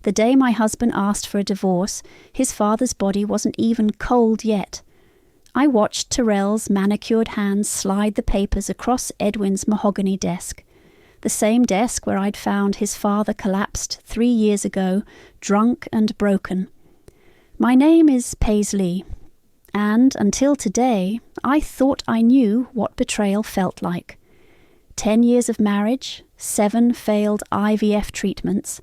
The day my husband asked for a divorce, his father's body wasn't even cold yet. I watched Terrell's manicured hands slide the papers across Edwin's mahogany desk, the same desk where I'd found his father collapsed 3 years ago, drunk and broken. My name is Paisley, and until today, I thought I knew what betrayal felt like. 10 years of marriage, 7 failed IVF treatments,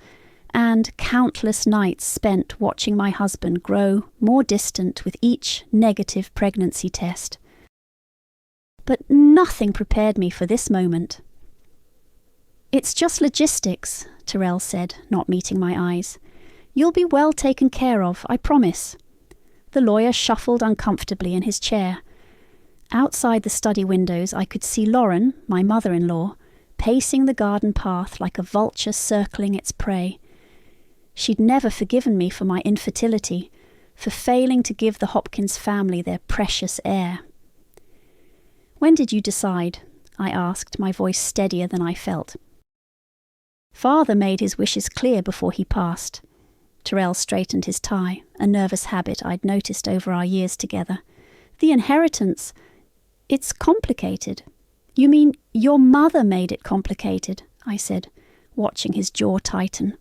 and countless nights spent watching my husband grow more distant with each negative pregnancy test. But nothing prepared me for this moment. "It's just logistics," Terrell said, not meeting my eyes. "You'll be well taken care of, I promise." The lawyer shuffled uncomfortably in his chair. Outside the study windows I could see Lauren, my mother-in-law, pacing the garden path like a vulture circling its prey. She'd never forgiven me for my infertility, for failing to give the Hopkins family their precious heir. "When did you decide?" I asked, my voice steadier than I felt. "Father made his wishes clear before he passed." Terrell straightened his tie, a nervous habit I'd noticed over our years together. "The inheritance, it's complicated." "You mean your mother made it complicated?" I said, watching his jaw tighten.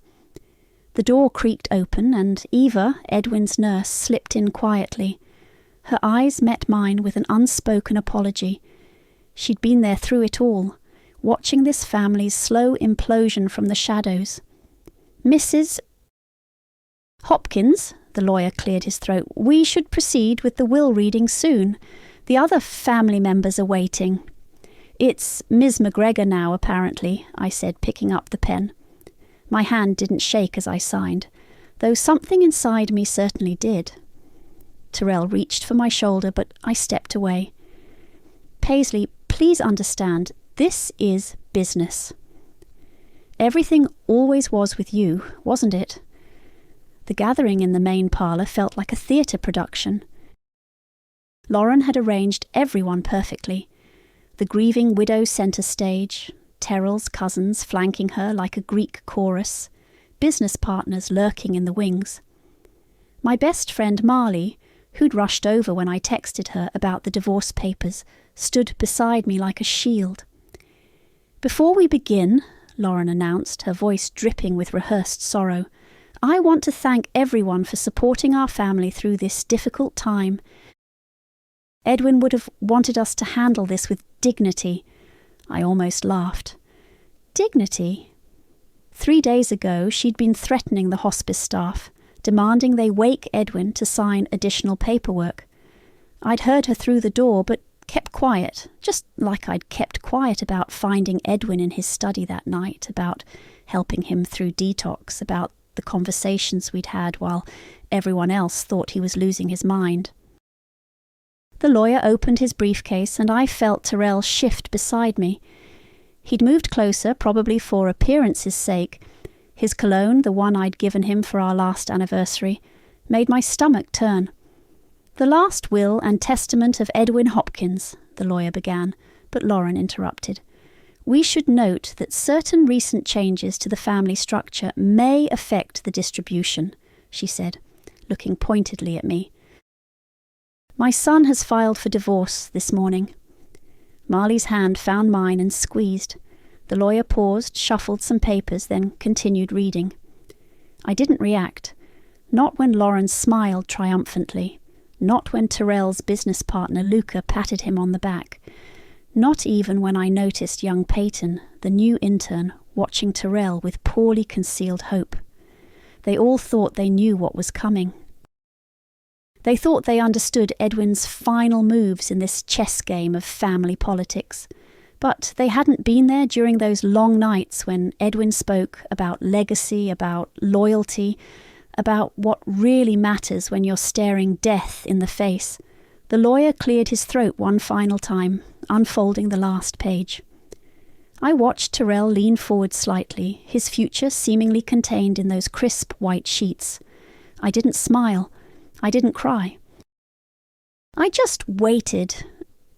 The door creaked open and Eva, Edwin's nurse, slipped in quietly. Her eyes met mine with an unspoken apology. She'd been there through it all, watching this family's slow implosion from the shadows. "Mrs. Hopkins," the lawyer cleared his throat, "we should proceed with the will reading soon. The other family members are waiting." "It's Ms. McGregor now, apparently," I said, picking up the pen. My hand didn't shake as I signed, though something inside me certainly did. Terrell reached for my shoulder, but I stepped away. "Paisley, please understand, this is business." "Everything always was with you, wasn't it?" The gathering in the main parlour felt like a theatre production. Lauren had arranged everyone perfectly. The grieving widow centre stage, Terrell's cousins flanking her like a Greek chorus, business partners lurking in the wings. My best friend Marley, who'd rushed over when I texted her about the divorce papers, stood beside me like a shield. "Before we begin," Lauren announced, her voice dripping with rehearsed sorrow, "I want to thank everyone for supporting our family through this difficult time. Edwin would have wanted us to handle this with dignity." I almost laughed. Dignity? 3 days ago, she'd been threatening the hospice staff, demanding they wake Edwin to sign additional paperwork. I'd heard her through the door, but kept quiet, just like I'd kept quiet about finding Edwin in his study that night, about helping him through detox, about the conversations we'd had while everyone else thought he was losing his mind. The lawyer opened his briefcase and I felt Terrell shift beside me. He'd moved closer, probably for appearance's sake. His cologne, the one I'd given him for our last anniversary, made my stomach turn. "The last will and testament of Edwin Hopkins," the lawyer began, but Lauren interrupted. "We should note that certain recent changes to the family structure may affect the distribution," she said, looking pointedly at me. "My son has filed for divorce this morning." Marley's hand found mine and squeezed. The lawyer paused, shuffled some papers, then continued reading. I didn't react. Not when Lauren smiled triumphantly. Not when Terrell's business partner Luca patted him on the back. Not even when I noticed young Peyton, the new intern, watching Terrell with poorly concealed hope. They all thought they knew what was coming. They thought they understood Edwin's final moves in this chess game of family politics. But they hadn't been there during those long nights when Edwin spoke about legacy, about loyalty, about what really matters when you're staring death in the face. The lawyer cleared his throat one final time, unfolding the last page. I watched Terrell lean forward slightly, his future seemingly contained in those crisp white sheets. I didn't smile. I didn't cry. I just waited,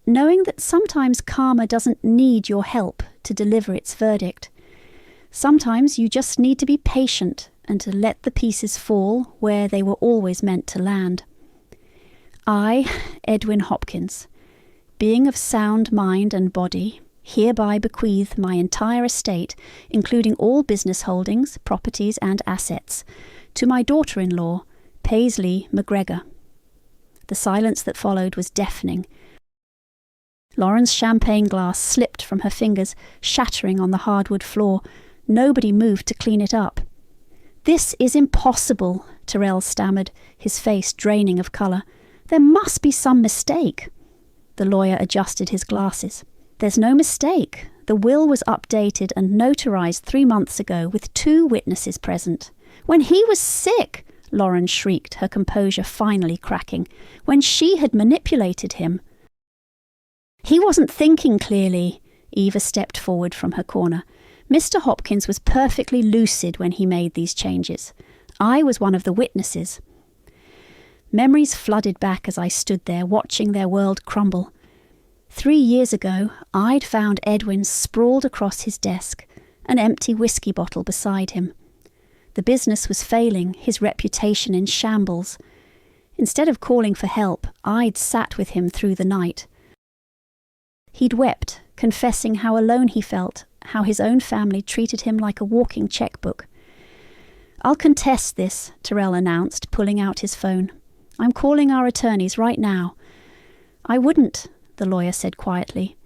knowing that sometimes karma doesn't need your help to deliver its verdict. Sometimes you just need to be patient, and to let the pieces fall where they were always meant to land. I, Edwin Hopkins, being of sound mind and body, hereby bequeath my entire estate, including all business holdings, properties and assets, to my daughter-in-law, Paisley McGregor. The silence that followed was deafening. Lauren's champagne glass slipped from her fingers, shattering on the hardwood floor. Nobody moved to clean it up. "This is impossible," Tyrrell stammered, his face draining of colour. "There must be some mistake." The lawyer adjusted his glasses. "There's no mistake. The will was updated and notarized 3 months ago with 2 witnesses present." "When he was sick!" Lauren shrieked, her composure finally cracking. "When she had manipulated him." "He wasn't thinking clearly." Eva stepped forward from her corner. "Mr. Hopkins was perfectly lucid when he made these changes. I was one of the witnesses." Memories flooded back as I stood there, watching their world crumble. 3 years ago, I'd found Edwin sprawled across his desk, an empty whiskey bottle beside him. The business was failing, his reputation in shambles. Instead of calling for help, I'd sat with him through the night. He'd wept, confessing how alone he felt, how his own family treated him like a walking checkbook. "I'll contest this," Tyrrell announced, pulling out his phone. "I'm calling our attorneys right now." "I wouldn't," the lawyer said quietly.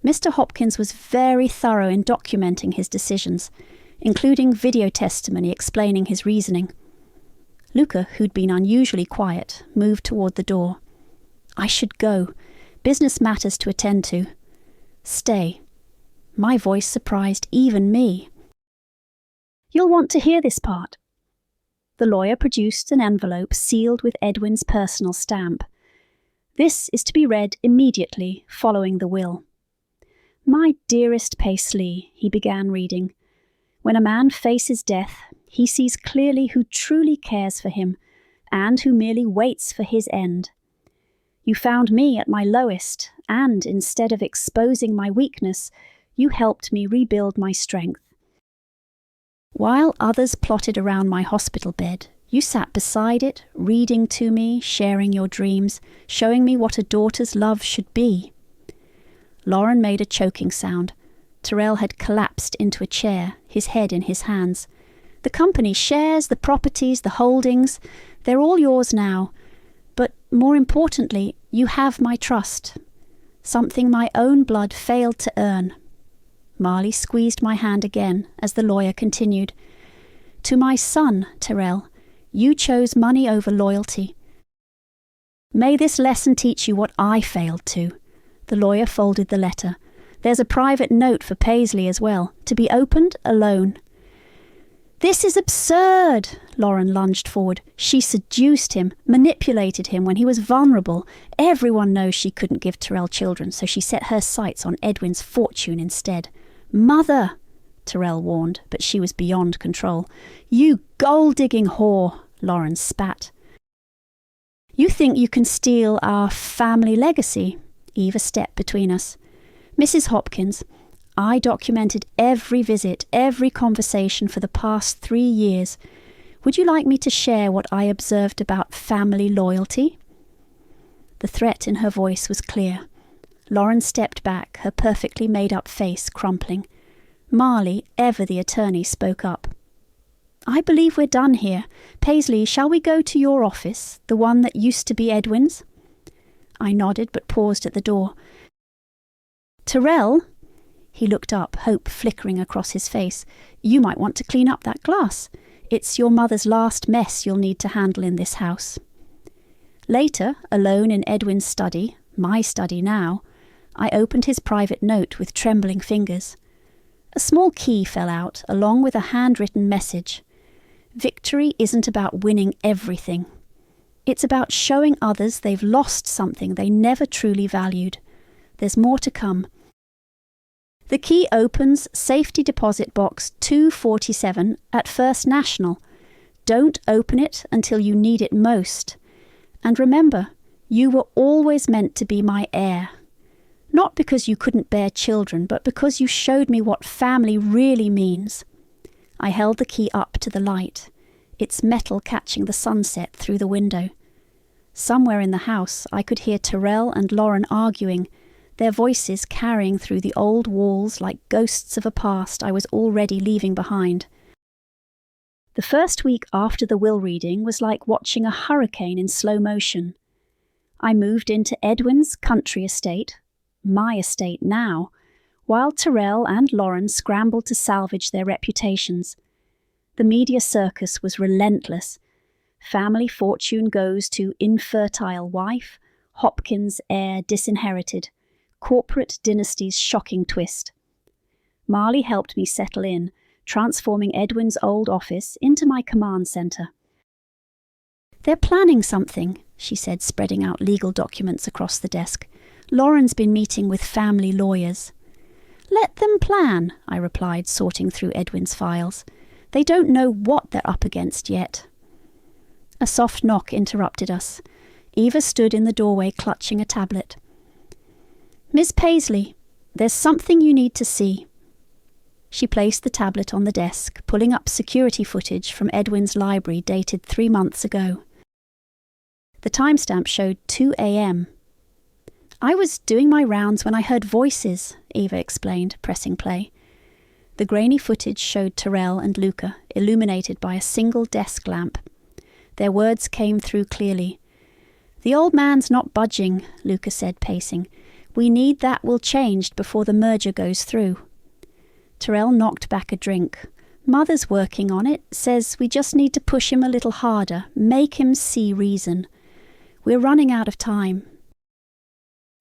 "Mr. Hopkins was very thorough in documenting his decisions, including video testimony explaining his reasoning." Luca, who'd been unusually quiet, moved toward the door. "I should go. Business matters to attend to." "Stay." My voice surprised even me. "You'll want to hear this part." The lawyer produced an envelope sealed with Edwin's personal stamp. "This is to be read immediately following the will." "My dearest Paisley," he began reading, "when a man faces death, he sees clearly who truly cares for him and who merely waits for his end. You found me at my lowest, and instead of exposing my weakness, you helped me rebuild my strength. While others plotted around my hospital bed, you sat beside it, reading to me, sharing your dreams, showing me what a daughter's love should be." Lauren made a choking sound. Tyrrell had collapsed into a chair, his head in his hands. "The company shares, the properties, the holdings, they're all yours now. But more importantly, you have my trust. Something my own blood failed to earn." Marley squeezed my hand again as the lawyer continued. "To my son, Tyrrell, you chose money over loyalty. May this lesson teach you what I failed to." The lawyer folded the letter. "There's a private note for Paisley as well, to be opened alone." "This is absurd!" Lauren lunged forward. "She seduced him, manipulated him when he was vulnerable. Everyone knows she couldn't give Tyrrell children, so she set her sights on Edwin's fortune instead." "Mother!" Tyrrell warned, but she was beyond control. "You gold-digging whore!" Lauren spat. "You think you can steal our family legacy?" Eva stepped between us. "Mrs. Hopkins, I documented every visit, every conversation for the past 3 years. Would you like me to share what I observed about family loyalty?" The threat in her voice was clear. Lauren stepped back, her perfectly made-up face crumpling. Marley, ever the attorney, spoke up. "I believe we're done here. Paisley, shall we go to your office, the one that used to be Edwin's?" I nodded but paused at the door. "Tyrrell?" He looked up, hope flickering across his face. "You might want to clean up that glass. It's your mother's last mess you'll need to handle in this house." Later, alone in Edwin's study, my study now, I opened his private note with trembling fingers. A small key fell out, along with a handwritten message. "Victory isn't about winning everything. It's about showing others they've lost something they never truly valued. There's more to come. The key opens Safety Deposit Box 247 at First National. Don't open it until you need it most. And remember, you were always meant to be my heir. Not because you couldn't bear children, but because you showed me what family really means." I held the key up to the light. its metal catching the sunset through the window. Somewhere in the house I could hear Tyrell and Lauren arguing, their voices carrying through the old walls like ghosts of a past I was already leaving behind. The first week after the will reading was like watching a hurricane in slow motion. I moved into Edwin's country estate, my estate now, while Tyrell and Lauren scrambled to salvage their reputations. The media circus was relentless. Family fortune goes to infertile wife, Hopkins heir disinherited, corporate dynasty's shocking twist. Marley helped me settle in, transforming Edwin's old office into my command centre. "They're planning something," she said, spreading out legal documents across the desk. "Lauren's been meeting with family lawyers." "Let them plan," I replied, sorting through Edwin's files. "They don't know what they're up against yet." A soft knock interrupted us. Eva stood in the doorway clutching a tablet. "Miss Paisley, there's something you need to see." She placed the tablet on the desk, pulling up security footage from Edwin's library dated 3 months ago. The timestamp showed 2 a.m. "I was doing my rounds when I heard voices," Eva explained, pressing play. The grainy footage showed Tyrell and Luca, illuminated by a single desk lamp. Their words came through clearly. "The old man's not budging," Luca said, pacing. "We need that will changed before the merger goes through." Tyrell knocked back a drink. "Mother's working on it, says we just need to push him a little harder, make him see reason. We're running out of time."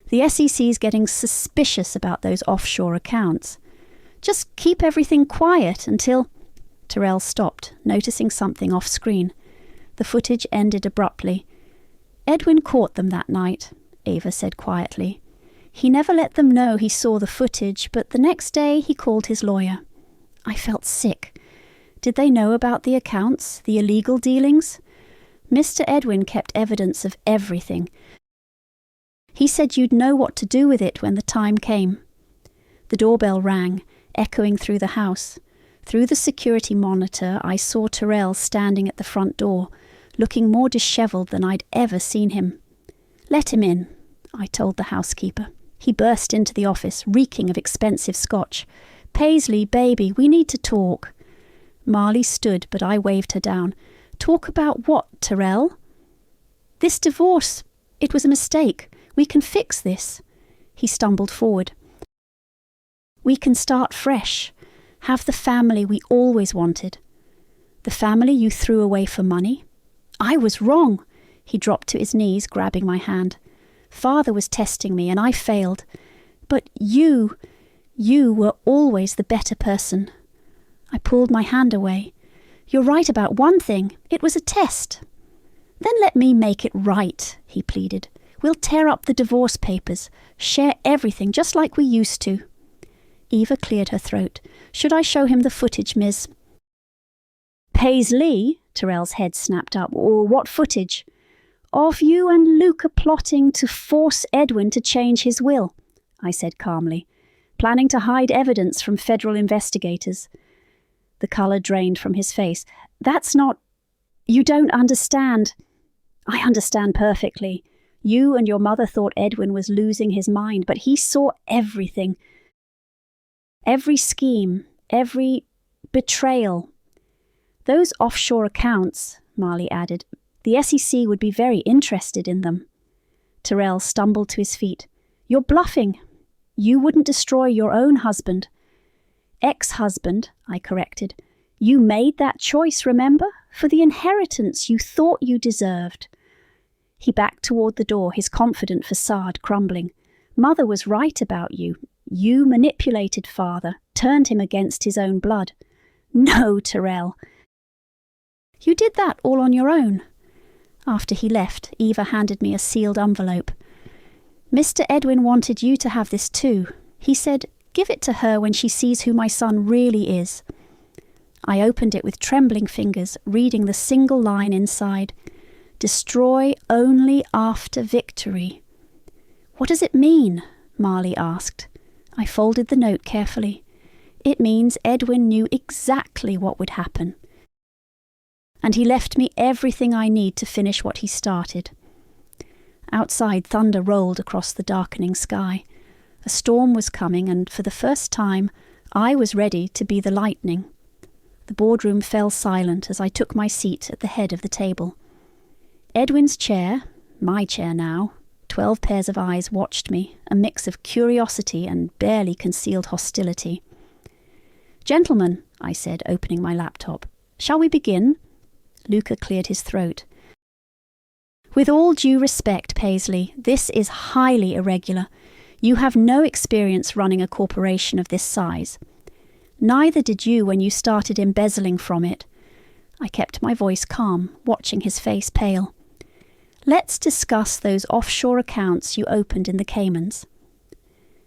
"The SEC's getting suspicious about those offshore accounts. Just keep everything quiet until—" Tyrell stopped, noticing something off-screen. The footage ended abruptly. "Edwin caught them that night," Eva said quietly. "He never let them know he saw the footage, but the next day he called his lawyer." I felt sick. Did they know about the accounts, the illegal dealings? Mr. Edwin kept evidence of everything. He said you'd know what to do with it when the time came. The doorbell rang, echoing through the house. Through the security monitor, I saw Tyrell standing at the front door, looking more dishevelled than I'd ever seen him. "Let him in," I told the housekeeper. He burst into the office, reeking of expensive scotch. "Paisley, baby, we need to talk." Marley stood, but I waved her down. "Talk about what, Tyrell?" "This divorce. It was a mistake. We can fix this." He stumbled forward. "We can start fresh. Have the family we always wanted. The family you threw away for money. I was wrong." He dropped to his knees, grabbing my hand. "Father was testing me and I failed. But you were always the better person." I pulled my hand away. "You're right about one thing. It was a test." "Then let me make it right," he pleaded. "We'll tear up the divorce papers, share everything just like we used to." Eva cleared her throat. "Should I show him the footage, Miss?" "Paisley?" Tyrell's head snapped up. "Or what footage?" "Of you and Luca plotting to force Edwin to change his will," I said calmly. "Planning to hide evidence from federal investigators." The colour drained from his face. "That's not... You don't understand." "I understand perfectly. You and your mother thought Edwin was losing his mind, but he saw everything. Every scheme, every betrayal. Those offshore accounts," Marley added, "the SEC would be very interested in them." Tyrell stumbled to his feet. "You're bluffing. You wouldn't destroy your own husband." "Ex-husband," I corrected. "You made that choice, remember? For the inheritance you thought you deserved." He backed toward the door, his confident facade crumbling. "Mother was right about you. You manipulated father, turned him against his own blood." "No, Tyrell." "You did that all on your own." After he left, Eva handed me a sealed envelope. "Mr. Edwin wanted you to have this too. He said, give it to her when she sees who my son really is." I opened it with trembling fingers, reading the single line inside. "Destroy only after victory." "What does it mean?" Marley asked. I folded the note carefully. "It means Edwin knew exactly what would happen. and he left me everything I need to finish what he started. Outside, thunder rolled across the darkening sky. A storm was coming, and for the first time, I was ready to be the lightning. The boardroom fell silent as I took my seat at the head of the table. Edwin's chair, my chair now, 12 pairs of eyes watched me, a mix of curiosity and barely concealed hostility. "Gentlemen," I said, opening my laptop, "shall we begin?" Luca cleared his throat. "With all due respect, Paisley, this is highly irregular. You have no experience running a corporation of this size. Neither did you when you started embezzling from it." I kept my voice calm, watching his face pale. "Let's discuss those offshore accounts you opened in the Caymans."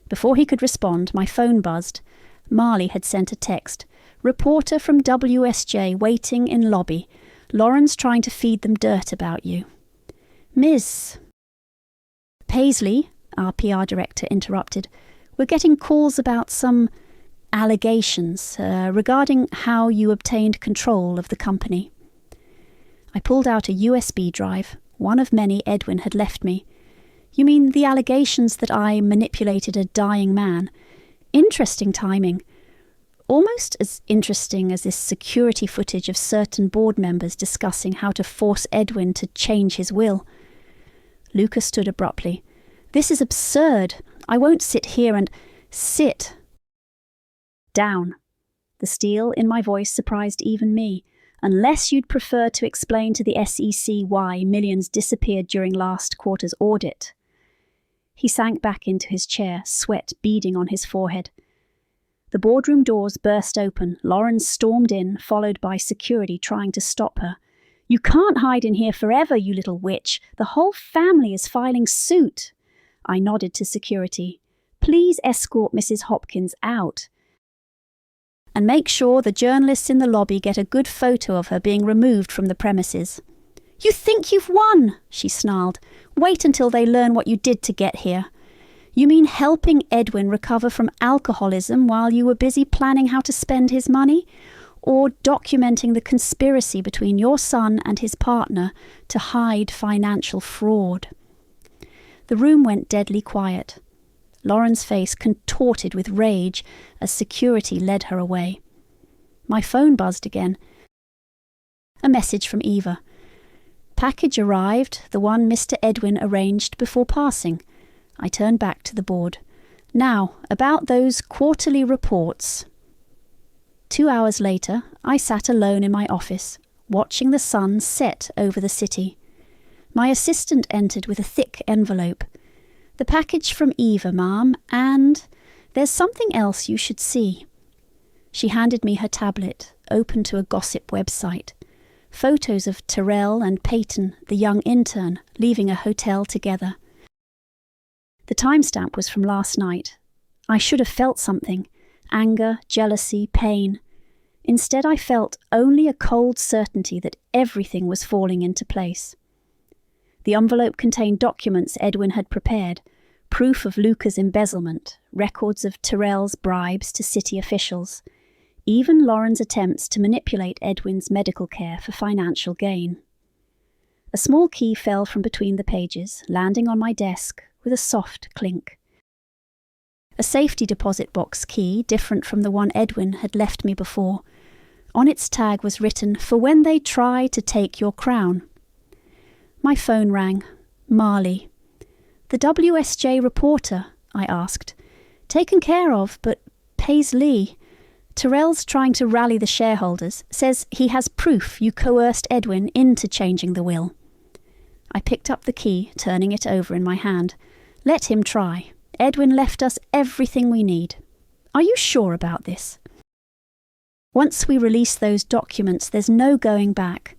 Before he could respond, my phone buzzed. Marley had sent a text. "Reporter from WSJ waiting in lobby. Lauren's trying to feed them dirt about you." "Ms. Paisley," our PR director interrupted, "we're getting calls about some allegations regarding how you obtained control of the company." I pulled out a USB drive, one of many Edwin had left me. "You mean the allegations that I manipulated a dying man? Interesting timing. Almost as interesting as this security footage of certain board members discussing how to force Edwin to change his will." Luca stood abruptly. "This is absurd. I won't sit here and sit." "Down." The steel in my voice surprised even me. "Unless you'd prefer to explain to the SEC why millions disappeared during last quarter's audit." He sank back into his chair, sweat beading on his forehead. The boardroom doors burst open. Lauren stormed in, followed by security trying to stop her. "You can't hide in here forever, you little witch. The whole family is filing suit." I nodded to security. "Please escort Mrs. Hopkins out. And make sure the journalists in the lobby get a good photo of her being removed from the premises." "You think you've won," she snarled. "Wait until they learn what you did to get here. You mean helping Edwin recover from alcoholism while you were busy planning how to spend his money? Or documenting the conspiracy between your son and his partner to hide financial fraud?" The room went deadly quiet. Lauren's face contorted with rage as security led her away. My phone buzzed again. A message from Eva. "Package arrived, the one Mr. Edwin arranged before passing." I turned back to the board. "Now, about those quarterly reports." 2 hours later, I sat alone in my office, watching the sun set over the city. My assistant entered with a thick envelope. "The package from Eva, ma'am, and there's something else you should see." She handed me her tablet, open to a gossip website. Photos of Terrell and Peyton, the young intern, leaving a hotel together. The timestamp was from last night. I should have felt something. Anger, jealousy, pain. Instead, I felt only a cold certainty that everything was falling into place. The envelope contained documents Edwin had prepared, proof of Luca's embezzlement, records of Terrell's bribes to city officials, even Lauren's attempts to manipulate Edwin's medical care for financial gain. A small key fell from between the pages, landing on my desk with a soft clink. A safety deposit box key, different from the one Edwin had left me before. On its tag was written, "For when they try to take your crown." My phone rang. Marley. "The WSJ reporter," I asked. "Taken care of, but Paisley. Terrell's trying to rally the shareholders, says he has proof you coerced Edwin into changing the will." I picked up the key, turning it over in my hand. "Let him try. Edwin left us everything we need. Are you sure about this? Once we release those documents, there's no going back.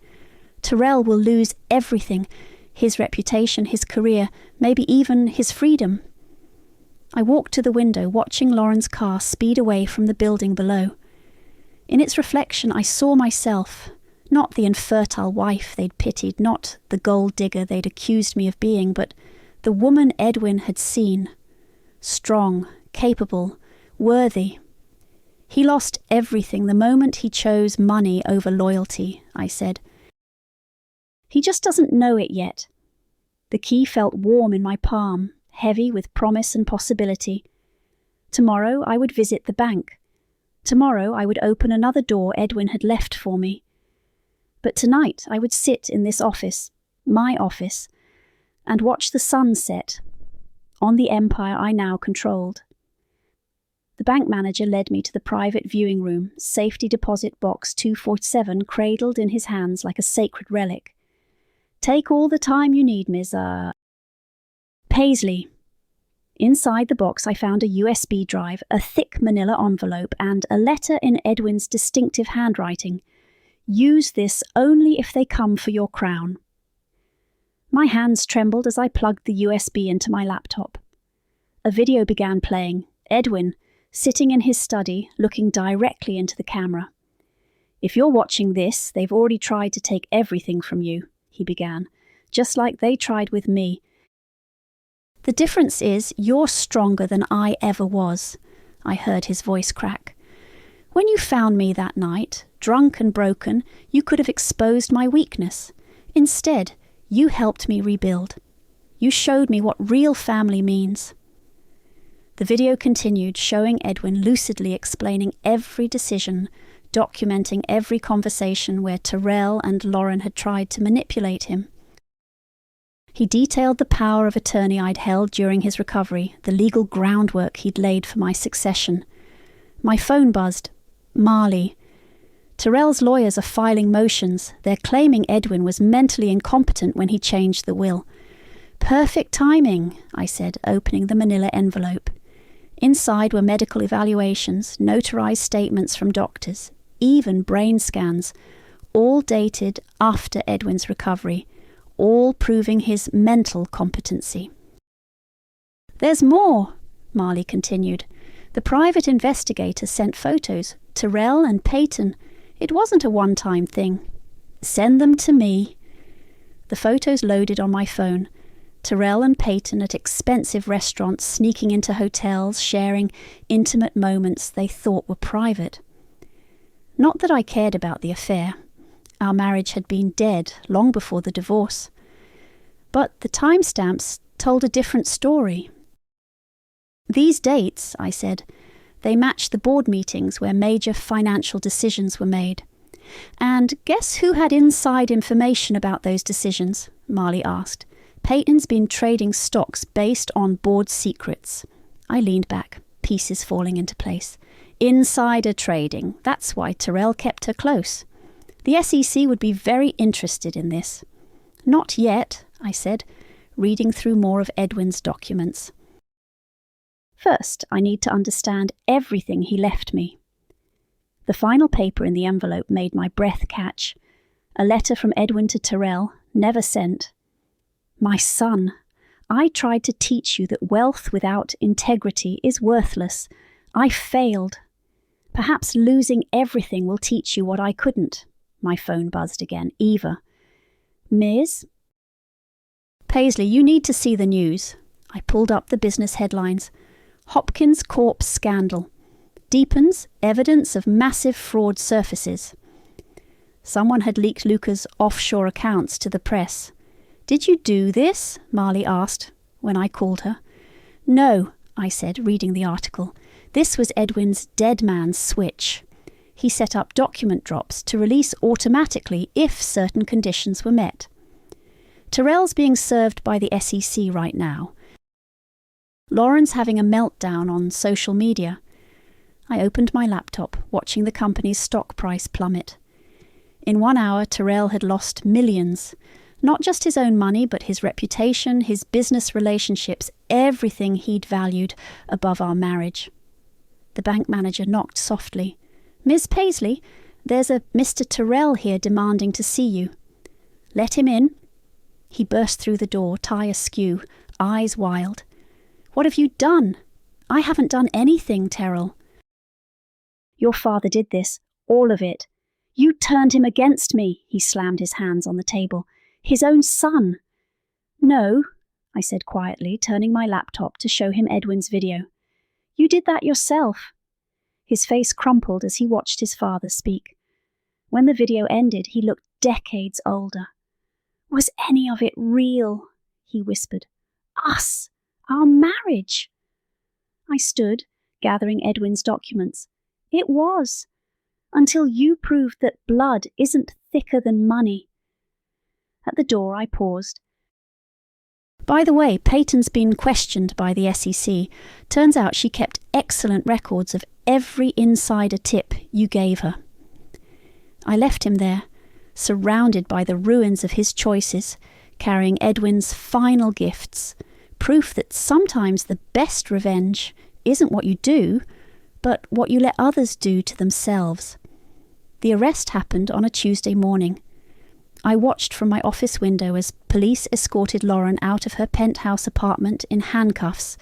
Terrell will lose everything, his reputation, his career, maybe even his freedom." I walked to the window, watching Lauren's car speed away from the building below. In its reflection, I saw myself, not the infertile wife they'd pitied, not the gold digger they'd accused me of being, but the woman Edwin had seen. Strong, capable, worthy. "He lost everything the moment he chose money over loyalty," I said. He just doesn't know it yet. The key felt warm in my palm, heavy with promise and possibility. Tomorrow I would visit the bank. Tomorrow I would open another door Edwin had left for me. But tonight I would sit in this office, my office, and watch the sun set on the empire I now controlled. The bank manager led me to the private viewing room, safety deposit box 247 cradled in his hands like a sacred relic. "Take all the time you need, Ms. Paisley." Inside the box I found a USB drive, a thick manila envelope, and a letter in Edwin's distinctive handwriting. "Use this only if they come for your crown." My hands trembled as I plugged the USB into my laptop. A video began playing. Edwin, sitting in his study, looking directly into the camera. "If you're watching this, they've already tried to take everything from you," he began, "just like they tried with me. The difference is you're stronger than I ever was." I heard his voice crack. "When you found me that night, drunk and broken, you could have exposed my weakness. Instead, you helped me rebuild. You showed me what real family means." The video continued, showing Edwin lucidly explaining every decision, documenting every conversation where Terrell and Lauren had tried to manipulate him. He detailed the power of attorney I'd held during his recovery, the legal groundwork he'd laid for my succession. My phone buzzed. Marley. Terrell's lawyers are filing motions. They're claiming Edwin was mentally incompetent when he changed the will. "Perfect timing," I said, opening the manila envelope. Inside were medical evaluations, notarized statements from doctors, even brain scans, all dated after Edwin's recovery, all proving his mental competency. "There's more," Marley continued. "The private investigator sent photos, Terrell and Peyton. It wasn't a one-time thing. Send them to me." The photos loaded on my phone. Terrell and Peyton at expensive restaurants, sneaking into hotels, sharing intimate moments they thought were private. Not that I cared about the affair. Our marriage had been dead long before the divorce. But the timestamps told a different story. "These dates," I said, "they match the board meetings where major financial decisions were made." "And guess who had inside information about those decisions?" Marley asked. "Peyton's been trading stocks based on board secrets." I leaned back, pieces falling into place. "Insider trading. That's why Terrell kept her close. The SEC would be very interested in this." "Not yet," I said, reading through more of Edwin's documents. "First, I need to understand everything he left me." The final paper in the envelope made my breath catch. A letter from Edwin to Terrell, never sent. "My son, I tried to teach you that wealth without integrity is worthless. I failed. Perhaps losing everything will teach you what I couldn't." My phone buzzed again. "Eva." "Ms. Paisley, you need to see the news." I pulled up the business headlines. "Hopkins Corpse Scandal. Deepens evidence of massive fraud surfaces." Someone had leaked Luca's offshore accounts to the press. "Did you do this?" Marley asked when I called her. "No," I said, reading the article. "This was Edwin's dead man's switch. He set up document drops to release automatically if certain conditions were met. Terrell's being served by the SEC right now. Lauren's having a meltdown on social media." I opened my laptop, watching the company's stock price plummet. In 1 hour, Terrell had lost millions. Not just his own money, but his reputation, his business relationships, everything he'd valued above our marriage. The bank manager knocked softly. "Miss Paisley, there's a Mr. Terrell here demanding to see you." "Let him in." He burst through the door, tie askew, eyes wild. "What have you done?" "I haven't done anything, Terrell." "Your father did this, all of it. You turned him against me." He slammed his hands on the table. "His own son." "No," I said quietly, turning my laptop to show him Edwin's video. "You did that yourself." His face crumpled as he watched his father speak. When the video ended, he looked decades older. Was any of it real? He whispered. Us! Our marriage! I stood, gathering Edwin's documents. It was. Until you proved that blood isn't thicker than money. At the door I paused. By the way, Peyton's been questioned by the SEC. Turns out she kept excellent records of every insider tip you gave her. I left him there, surrounded by the ruins of his choices, carrying Edwin's final gifts, proof that sometimes the best revenge isn't what you do, but what you let others do to themselves. The arrest happened on a Tuesday morning. I watched from my office window as police escorted Lauren out of her penthouse apartment in handcuffs.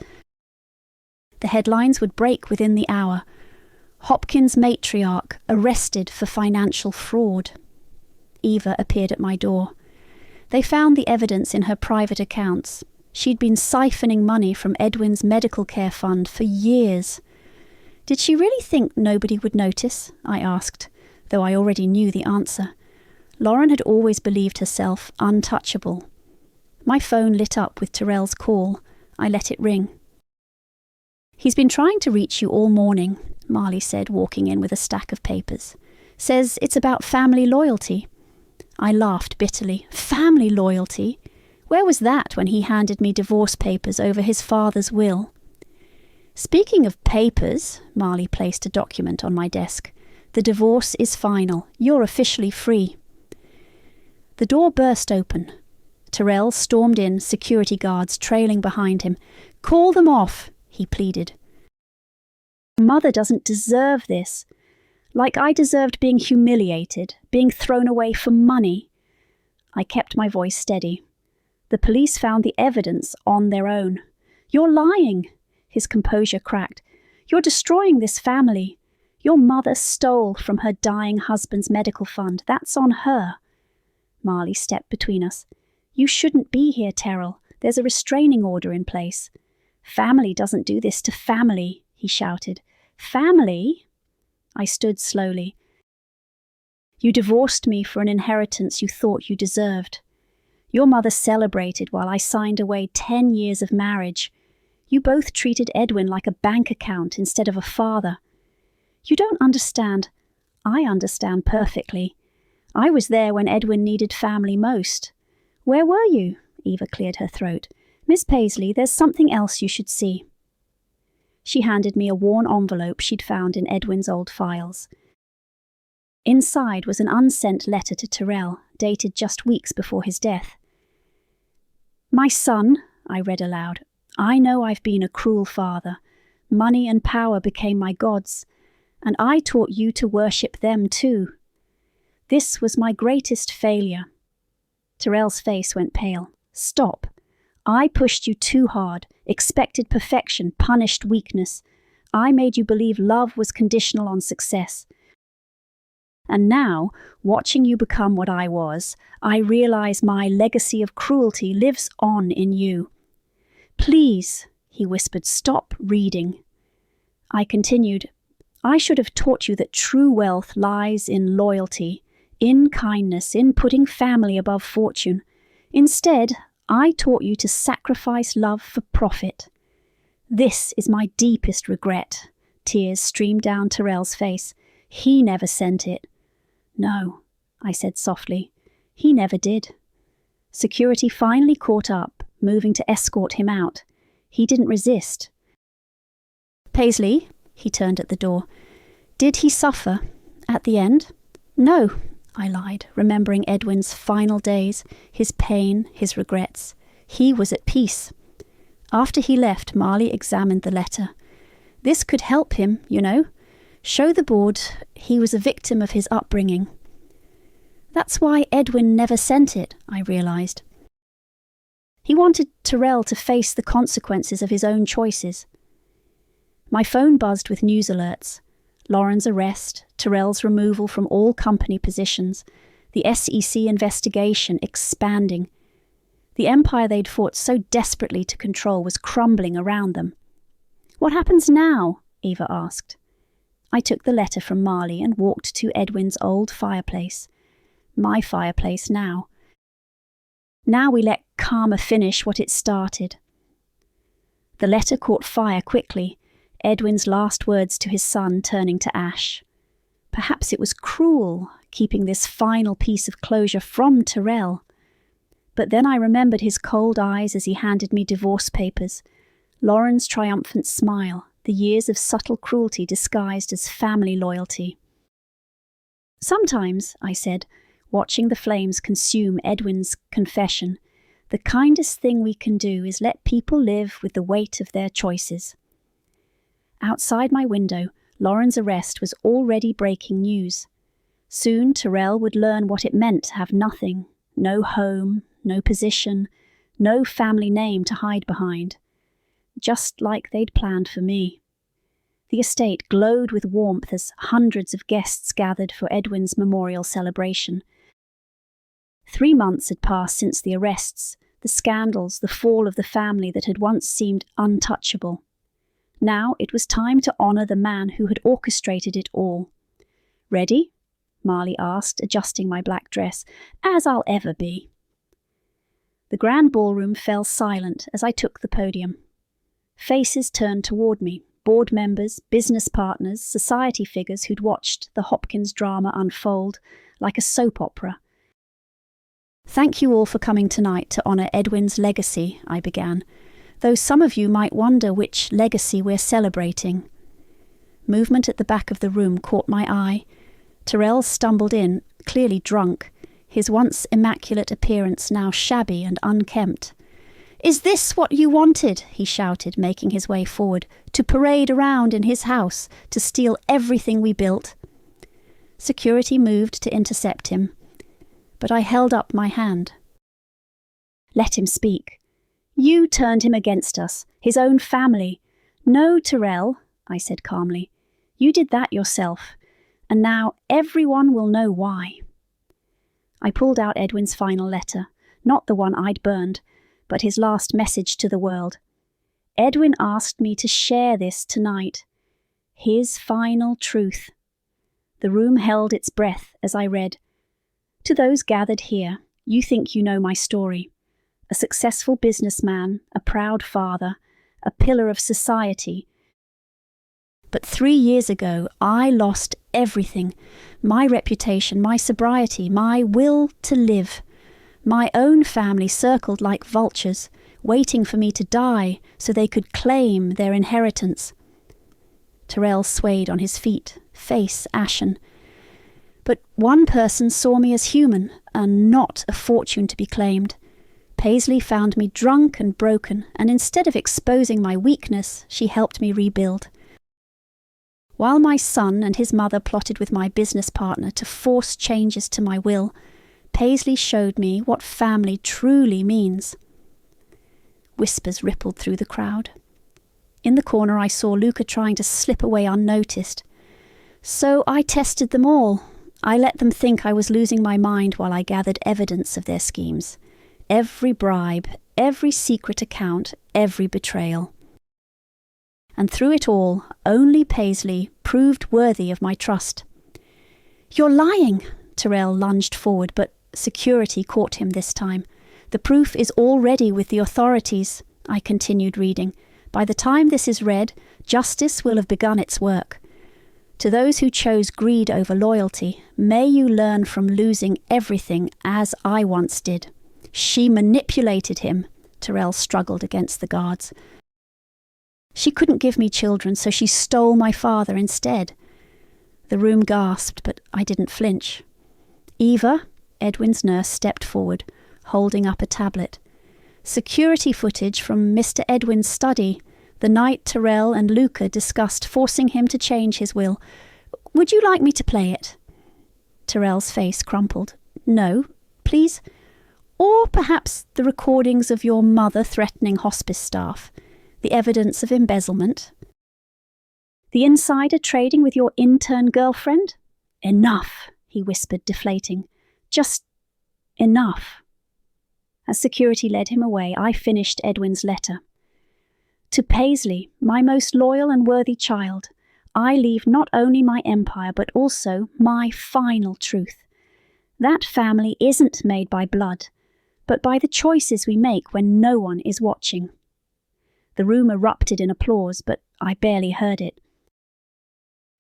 The headlines would break within the hour. Hopkins matriarch arrested for financial fraud. Eva appeared at my door. They found the evidence in her private accounts. She'd been siphoning money from Edwin's medical care fund for years. Did she really think nobody would notice? I asked, though I already knew the answer. Lauren had always believed herself untouchable. My phone lit up with Terrell's call. I let it ring. He's been trying to reach you all morning, Marley said, walking in with a stack of papers. Says it's about family loyalty. I laughed bitterly. Family loyalty? Where was that when he handed me divorce papers over his father's will? Speaking of papers, Marley placed a document on my desk. The divorce is final. You're officially free. The door burst open. Terrell stormed in, security guards trailing behind him. Call them off, he pleaded. Mother doesn't deserve this. Like I deserved being humiliated, being thrown away for money. I kept my voice steady. The police found the evidence on their own. You're lying, his composure cracked. You're destroying this family. Your mother stole from her dying husband's medical fund. That's on her. Marley stepped between us. You shouldn't be here, Terrell. There's a restraining order in place. Family doesn't do this to family, he shouted. Family? I stood slowly. You divorced me for an inheritance you thought you deserved. Your mother celebrated while I signed away 10 years of marriage. You both treated Edwin like a bank account instead of a father. You don't understand. I understand perfectly. I was there when Edwin needed family most. Where were you? Eva cleared her throat. Miss Paisley, there's something else you should see. She handed me a worn envelope she'd found in Edwin's old files. Inside was an unsent letter to Terrell, dated just weeks before his death. My son, I read aloud, I know I've been a cruel father. Money and power became my gods, and I taught you to worship them too. This was my greatest failure. Terrell's face went pale. Stop. I pushed you too hard, expected perfection, punished weakness. I made you believe love was conditional on success. And now, watching you become what I was, I realize my legacy of cruelty lives on in you. Please, he whispered, stop reading. I continued, I should have taught you that true wealth lies in loyalty, in kindness, in putting family above fortune. Instead, I taught you to sacrifice love for profit. This is my deepest regret. Tears streamed down Terrell's face. He never sent it. No, I said softly. He never did. Security finally caught up, moving to escort him out. He didn't resist. Paisley, he turned at the door. Did he suffer at the end? No, I lied, remembering Edwin's final days, his pain, his regrets. He was at peace. After he left, Marley examined the letter. This could help him, you know. Show the board he was a victim of his upbringing. That's why Edwin never sent it, I realised. He wanted Terrell to face the consequences of his own choices. My phone buzzed with news alerts. Lauren's arrest, Terrell's removal from all company positions, the SEC investigation expanding. The empire they'd fought so desperately to control was crumbling around them. What happens now? Eva asked. I took the letter from Marley and walked to Edwin's old fireplace. My fireplace now. Now we let karma finish what it started. The letter caught fire quickly, Edwin's last words to his son turning to ash. Perhaps it was cruel, keeping this final piece of closure from Tyrell. But then I remembered his cold eyes as he handed me divorce papers, Lauren's triumphant smile, the years of subtle cruelty disguised as family loyalty. Sometimes, I said, watching the flames consume Edwin's confession, the kindest thing we can do is let people live with the weight of their choices. Outside my window, Lauren's arrest was already breaking news. Soon Tyrell would learn what it meant to have nothing, no home, no position, no family name to hide behind. Just like they'd planned for me. The estate glowed with warmth as hundreds of guests gathered for Edwin's memorial celebration. 3 months had passed since the arrests, the scandals, the fall of the family that had once seemed untouchable. Now it was time to honour the man who had orchestrated it all. "Ready?" Marley asked, adjusting my black dress, "as I'll ever be." The grand ballroom fell silent as I took the podium. Faces turned toward me, board members, business partners, society figures who'd watched the Hopkins drama unfold like a soap opera. "Thank you all for coming tonight to honour Edwin's legacy," I began, though some of you might wonder which legacy we're celebrating. Movement at the back of the room caught my eye. Tyrell stumbled in, clearly drunk, his once immaculate appearance now shabby and unkempt. "Is this what you wanted?" he shouted, making his way forward, "to parade around in his house, to steal everything we built?" Security moved to intercept him, but I held up my hand. "Let him speak. You turned him against us, his own family. No, Tyrell," I said calmly. "You did that yourself, and now everyone will know why." I pulled out Edwin's final letter, not the one I'd burned, but his last message to the world. Edwin asked me to share this tonight. His final truth. The room held its breath as I read. "To those gathered here, you think you know my story. A successful businessman, a proud father, a pillar of society. But 3 years ago, I lost everything. My reputation, my sobriety, my will to live. My own family circled like vultures, waiting for me to die so they could claim their inheritance." Tyrell swayed on his feet, face ashen. "But one person saw me as human, and not a fortune to be claimed. Paisley found me drunk and broken, and instead of exposing my weakness, she helped me rebuild. While my son and his mother plotted with my business partner to force changes to my will, Paisley showed me what family truly means." Whispers rippled through the crowd. In the corner I saw Luca trying to slip away unnoticed. "So I tested them all. I let them think I was losing my mind while I gathered evidence of their schemes. Every bribe, every secret account, every betrayal. And through it all, only Paisley proved worthy of my trust." "You're lying!" Tyrell lunged forward, but security caught him this time. "The proof is already with the authorities," I continued reading. "By the time this is read, justice will have begun its work. To those who chose greed over loyalty, may you learn from losing everything as I once did. She manipulated him." Tyrell struggled against the guards. "She couldn't give me children, so she stole my father instead." The room gasped, but I didn't flinch. "Eva," Edwin's nurse stepped forward, holding up a tablet. "Security footage from Mr. Edwin's study, the night Tyrell and Luca discussed forcing him to change his will. Would you like me to play it?" Tyrell's face crumpled. "No, please. Or perhaps the recordings of your mother threatening hospice staff, the evidence of embezzlement. The insider trading with your intern girlfriend? Enough," he whispered, deflating. "Just enough." As security led him away, I finished Edwin's letter. "To Paisley, my most loyal and worthy child, I leave not only my empire but also my final truth. That family isn't made by blood. but by the choices we make when no one is watching. The room erupted in applause, but I barely heard it.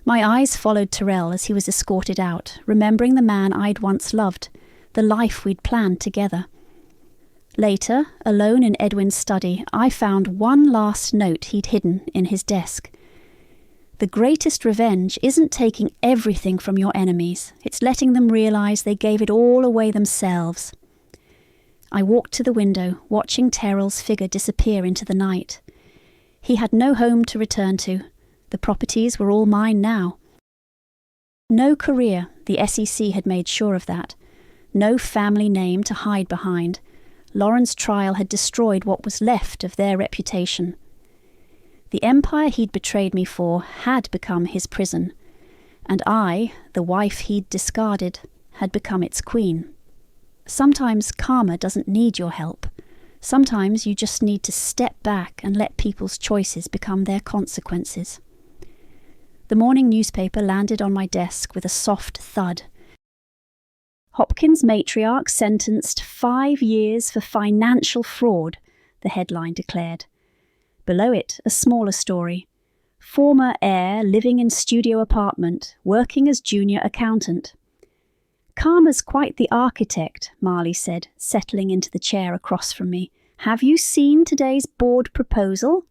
My eyes followed Tyrell as he was escorted out, remembering the man I'd once loved, the life we'd planned together. Later, alone in Edwin's study, I found one last note he'd hidden in his desk. The greatest revenge isn't taking everything from your enemies, it's letting them realise they gave it all away themselves. I walked to the window, watching Tyrell's figure disappear into the night. He had no home to return to. The properties were all mine now. No career, the SEC had made sure of that. No family name to hide behind. Lauren's trial had destroyed what was left of their reputation. The empire he'd betrayed me for had become his prison, and I, the wife he'd discarded, had become its queen. Sometimes karma doesn't need your help. Sometimes you just need to step back and let people's choices become their consequences. The morning newspaper landed on my desk with a soft thud. Hopkins matriarch sentenced 5 years for financial fraud, the headline declared. Below it, a smaller story. Former heir living in studio apartment, working as junior accountant. Karma's quite the architect, Marley said, settling into the chair across from me. Have you seen today's board proposal?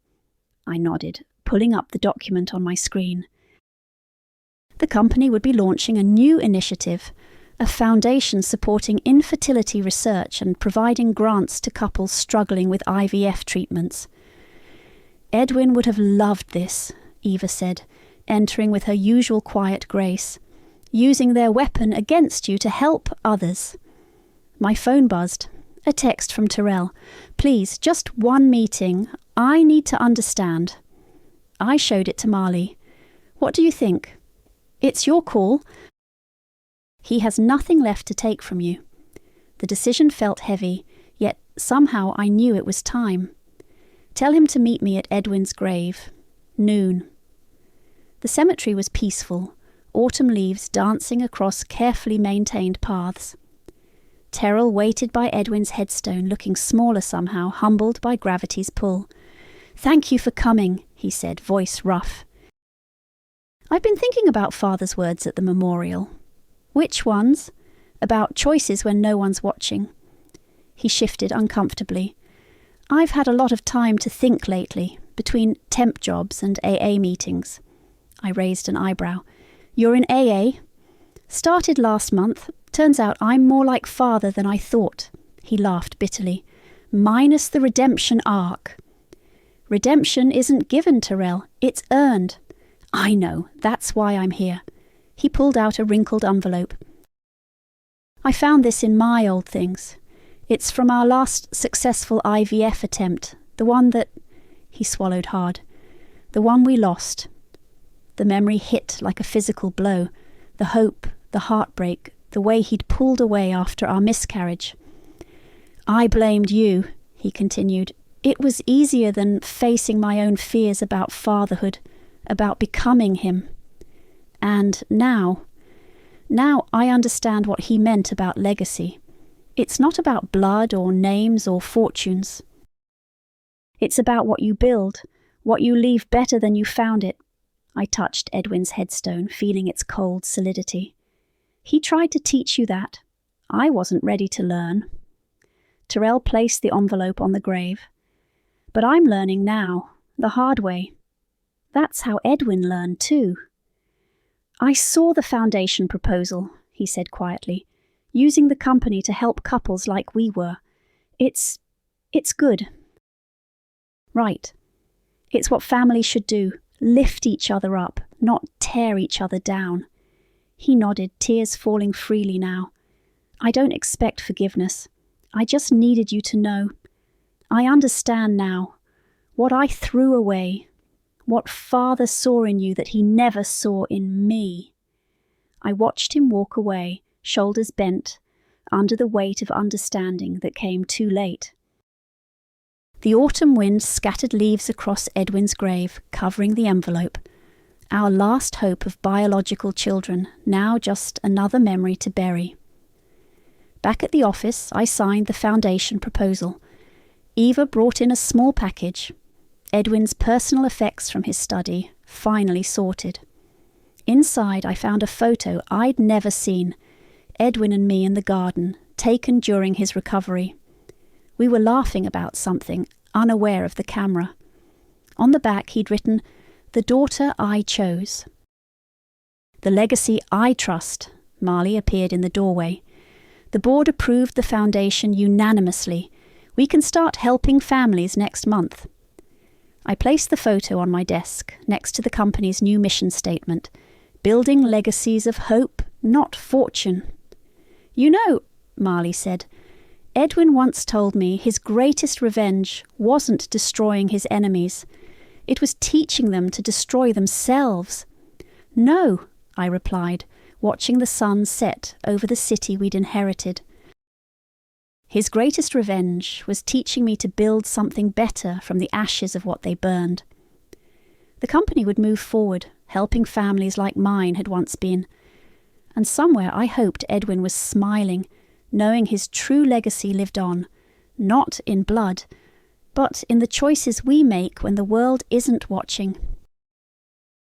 I nodded, pulling up the document on my screen. The company would be launching a new initiative, a foundation supporting infertility research and providing grants to couples struggling with IVF treatments. Edwin would have loved this, Eva said, entering with her usual quiet grace. Using their weapon against you to help others. My phone buzzed. A text from Tyrell. Please, just one meeting. I need to understand. I showed it to Marley. What do you think? It's your call. He has nothing left to take from you. The decision felt heavy, yet somehow I knew it was time. Tell him to meet me at Edwin's grave. Noon. The cemetery was peaceful. Autumn leaves dancing across carefully maintained paths. Tyrell waited by Edwin's headstone, looking smaller somehow, humbled by gravity's pull. Thank you for coming, he said, voice rough. I've been thinking about Father's words at the memorial. Which ones? About choices when no one's watching. He shifted uncomfortably. I've had a lot of time to think lately, between temp jobs and AA meetings. I raised an eyebrow. You're in AA? Started last month. Turns out I'm more like Father than I thought. He laughed bitterly. Minus the redemption arc. Redemption isn't given, Tyrell. It's earned. I know. That's why I'm here. He pulled out a wrinkled envelope. I found this in my old things. It's from our last successful IVF attempt. The one that... He swallowed hard. The one we lost. The memory hit like a physical blow. The hope, the heartbreak, the way he'd pulled away after our miscarriage. I blamed you, he continued. It was easier than facing my own fears about fatherhood, about becoming him. And now I understand what he meant about legacy. It's not about blood or names or fortunes. It's about what you build, what you leave better than you found it. I touched Edwin's headstone, feeling its cold solidity. He tried to teach you that. I wasn't ready to learn. Tyrell placed the envelope on the grave. But I'm learning now, the hard way. That's how Edwin learned too. I saw the foundation proposal, he said quietly, using the company to help couples like we were. It's good. Right. It's what families should do. Lift each other up, not tear each other down. He nodded, tears falling freely now. I don't expect forgiveness. I just needed you to know. I understand now. What I threw away. What Father saw in you that he never saw in me. I watched him walk away, shoulders bent, under the weight of understanding that came too late. The autumn wind scattered leaves across Edwin's grave, covering the envelope. Our last hope of biological children, now just another memory to bury. Back at the office, I signed the foundation proposal. Eva brought in a small package. Edwin's personal effects from his study, finally sorted. Inside, I found a photo I'd never seen. Edwin and me in the garden, taken during his recovery. We were laughing about something, unaware of the camera. On the back he'd written, "The daughter I chose." "The legacy I trust." Marley appeared in the doorway. "The board approved the foundation unanimously. We can start helping families next month." I placed the photo on my desk, next to the company's new mission statement, "Building legacies of hope, not fortune." "You know," Marley said, "Edwin once told me his greatest revenge wasn't destroying his enemies. It was teaching them to destroy themselves." "No," I replied, watching the sun set over the city we'd inherited. "His greatest revenge was teaching me to build something better from the ashes of what they burned." The company would move forward, helping families like mine had once been. And somewhere I hoped Edwin was smiling, knowing his true legacy lived on, not in blood, but in the choices we make when the world isn't watching.